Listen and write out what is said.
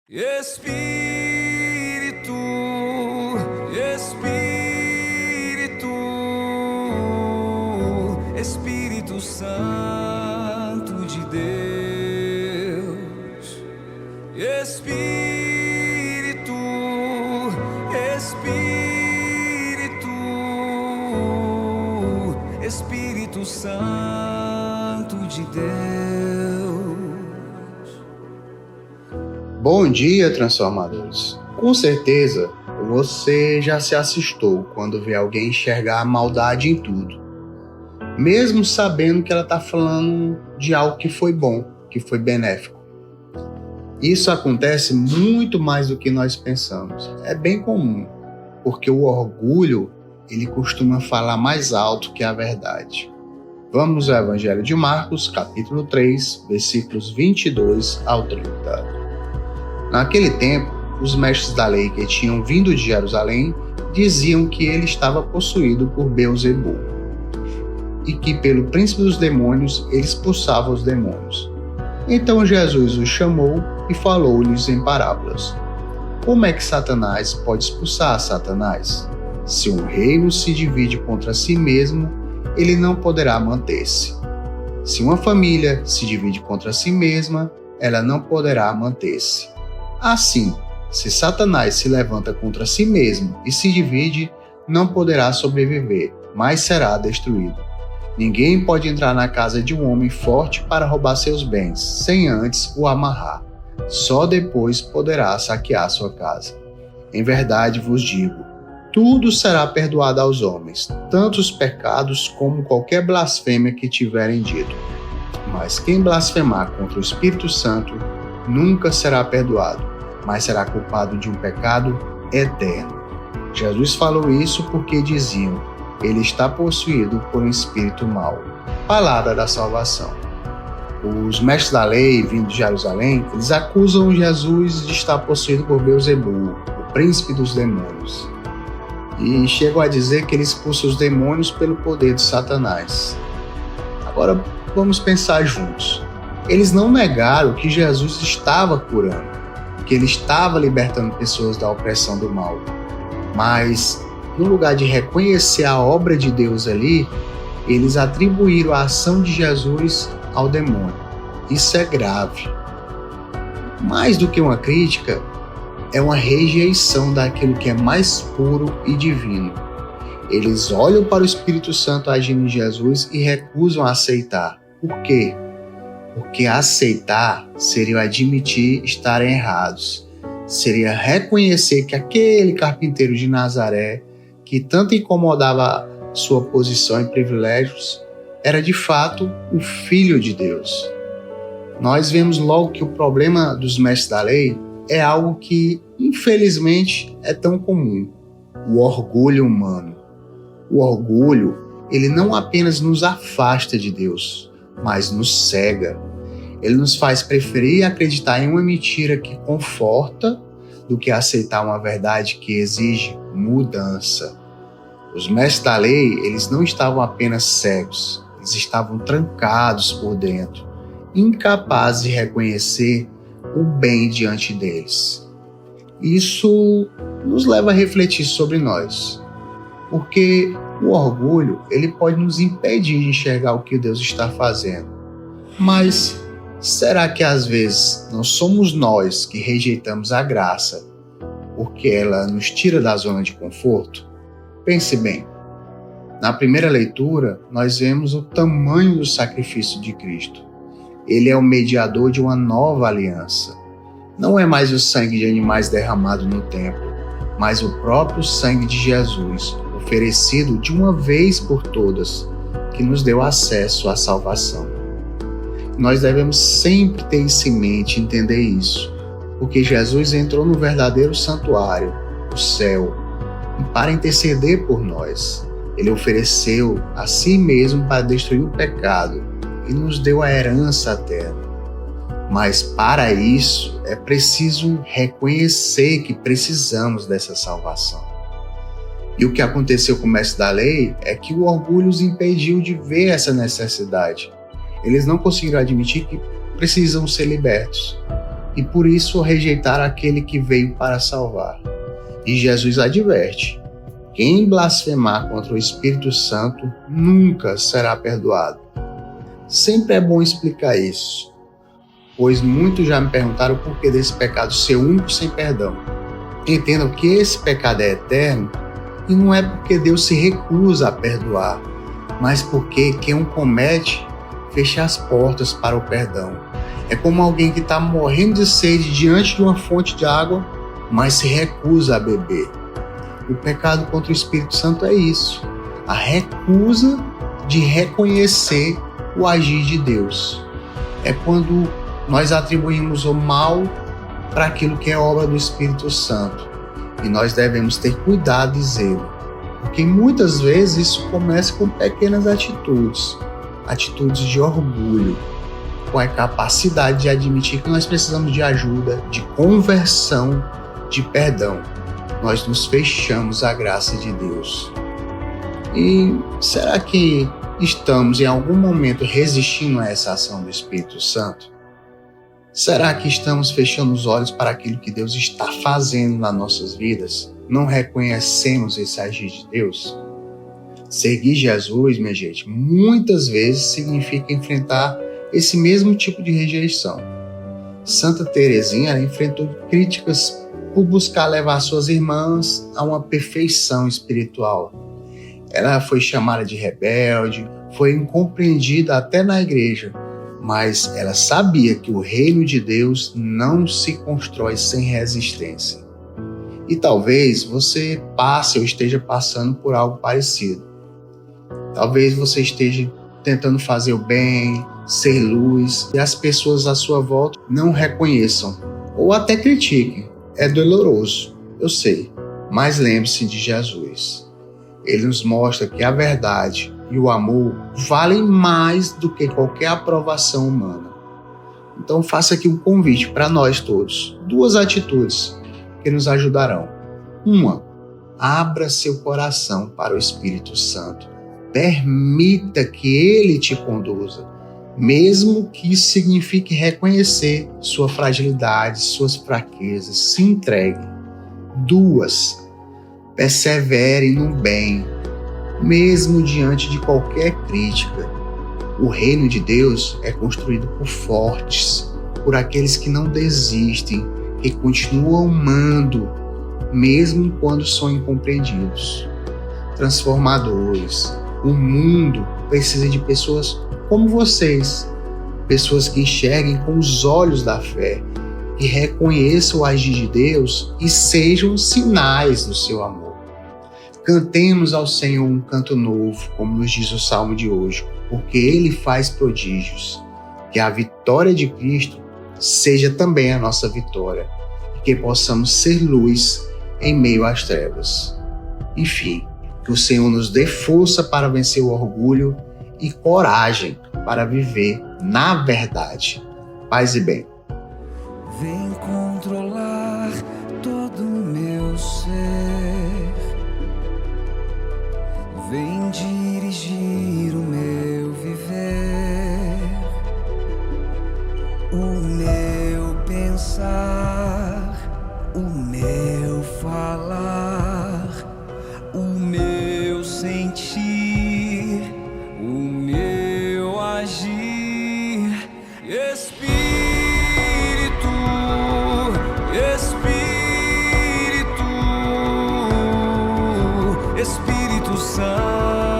Espírito, Espírito, Espírito Santo de Deus. Espírito, Espírito, Espírito Santo de Deus. Bom dia, transformadores! Com certeza, você já se assustou quando vê alguém enxergar a maldade em tudo, mesmo sabendo que ela está falando de algo que foi bom, que foi benéfico. Isso acontece muito mais do que nós pensamos. É bem comum, porque o orgulho, ele costuma falar mais alto que a verdade. Vamos ao Evangelho de Marcos, capítulo 3, versículos 22 ao 30. Naquele tempo, os mestres da lei que tinham vindo de Jerusalém diziam que ele estava possuído por Beelzebul e que pelo príncipe dos demônios ele expulsava os demônios. Então Jesus os chamou e falou-lhes em parábolas. Como é que Satanás pode expulsar Satanás? Se um reino se divide contra si mesmo, ele não poderá manter-se. Se uma família se divide contra si mesma, ela não poderá manter-se. Assim, se Satanás se levanta contra si mesmo e se divide, não poderá sobreviver, mas será destruído. Ninguém pode entrar na casa de um homem forte para roubar seus bens, sem antes o amarrar. Só depois poderá saquear sua casa. Em verdade vos digo, tudo será perdoado aos homens, tanto os pecados como qualquer blasfêmia que tiverem dito. Mas quem blasfemar contra o Espírito Santo nunca será perdoado, mas será culpado de um pecado eterno. Jesus falou isso porque diziam, ele está possuído por um espírito mau. Palavra da salvação. Os mestres da lei, vindo de Jerusalém, eles acusam Jesus de estar possuído por Beelzebul, o príncipe dos demônios. E chegam a dizer que ele expulsa os demônios pelo poder de Satanás. Agora vamos pensar juntos. Eles não negaram que Jesus estava curando, que ele estava libertando pessoas da opressão do mal. Mas, no lugar de reconhecer a obra de Deus ali, eles atribuíram a ação de Jesus ao demônio. Isso é grave. Mais do que uma crítica, é uma rejeição daquilo que é mais puro e divino. Eles olham para o Espírito Santo agindo em Jesus e recusam a aceitar. Por quê? Porque aceitar seria admitir estarem errados. Seria reconhecer que aquele carpinteiro de Nazaré, que tanto incomodava sua posição e privilégios, era de fato o Filho de Deus. Nós vemos logo que o problema dos mestres da lei é algo que, infelizmente, é tão comum: o orgulho humano. O orgulho, ele não apenas nos afasta de Deus, mas nos cega. Ele nos faz preferir acreditar em uma mentira que conforta do que aceitar uma verdade que exige mudança. Os mestres da lei, eles não estavam apenas cegos, eles estavam trancados por dentro, incapazes de reconhecer o bem diante deles. Isso nos leva a refletir sobre nós, porque o orgulho, ele pode nos impedir de enxergar o que Deus está fazendo. Mas será que às vezes não somos nós que rejeitamos a graça porque ela nos tira da zona de conforto? Pense bem. Na primeira leitura, nós vemos o tamanho do sacrifício de Cristo. Ele é o mediador de uma nova aliança. Não é mais o sangue de animais derramado no templo, mas o próprio sangue de Jesus, oferecido de uma vez por todas, que nos deu acesso à salvação. Nós devemos sempre ter isso em mente e entender isso, porque Jesus entrou no verdadeiro santuário, o céu, para interceder por nós. Ele ofereceu a si mesmo para destruir o pecado e nos deu a herança eterna. Mas para isso é preciso reconhecer que precisamos dessa salvação. E o que aconteceu com o mestre da lei é que o orgulho os impediu de ver essa necessidade. Eles não conseguiram admitir que precisam ser libertos. e por isso rejeitaram aquele que veio para salvar. E Jesus adverte: quem blasfemar contra o Espírito Santo nunca será perdoado. Sempre é bom explicar isso, pois muitos já me perguntaram o porquê desse pecado ser único sem perdão. Entendam que esse pecado é eterno e não é porque Deus se recusa a perdoar, mas porque quem o comete fecha as portas para o perdão. É como alguém que está morrendo de sede diante de uma fonte de água, mas se recusa a beber. O pecado contra o Espírito Santo é isso, a recusa de reconhecer o agir de Deus. É quando nós atribuímos o mal para aquilo que é obra do Espírito Santo. E nós devemos ter cuidado e zelo, porque muitas vezes isso começa com pequenas atitudes de orgulho, com a capacidade de admitir que nós precisamos de ajuda, de conversão, de perdão. Nós nos fechamos à graça de Deus. E será que estamos em algum momento resistindo a essa ação do Espírito Santo? Será que estamos fechando os olhos para aquilo que Deus está fazendo nas nossas vidas? Não reconhecemos esse agir de Deus? Seguir Jesus, minha gente, muitas vezes significa enfrentar esse mesmo tipo de rejeição. Santa Teresinha enfrentou críticas por buscar levar suas irmãs a uma perfeição espiritual. Ela foi chamada de rebelde, foi incompreendida até na igreja, mas ela sabia que o reino de Deus não se constrói sem resistência. E talvez você passe ou esteja passando por algo parecido. Talvez você esteja tentando fazer o bem, ser luz, e as pessoas à sua volta não reconheçam ou até critiquem. É doloroso, eu sei, mas lembre-se de Jesus. Ele nos mostra que a verdade e o amor valem mais do que qualquer aprovação humana. Então faça aqui um convite para nós todos. 2 atitudes que nos ajudarão. 1. Abra seu coração para o Espírito Santo. Permita que Ele te conduza, mesmo que isso signifique reconhecer sua fragilidade, suas fraquezas. Se entregue. 2. Persevere no bem, mesmo diante de qualquer crítica. O reino de Deus é construído por fortes, por aqueles que não desistem, que continuam amando, mesmo quando são incompreendidos. Transformadores. O mundo precisa de pessoas como vocês, pessoas que enxerguem com os olhos da fé, que reconheçam o agir de Deus e sejam sinais do seu amor. Cantemos ao Senhor um canto novo, como nos diz o Salmo de hoje, porque Ele faz prodígios. Que a vitória de Cristo seja também a nossa vitória, e que possamos ser luz em meio às trevas. Enfim, que o Senhor nos dê força para vencer o orgulho e coragem para viver na verdade. Paz e bem. Vem controlar todo o meu ser. Vem dirigir o meu viver, o meu pensar, o meu falar, o meu sentir, o meu agir. Espírito, Espírito, Espírito Santo.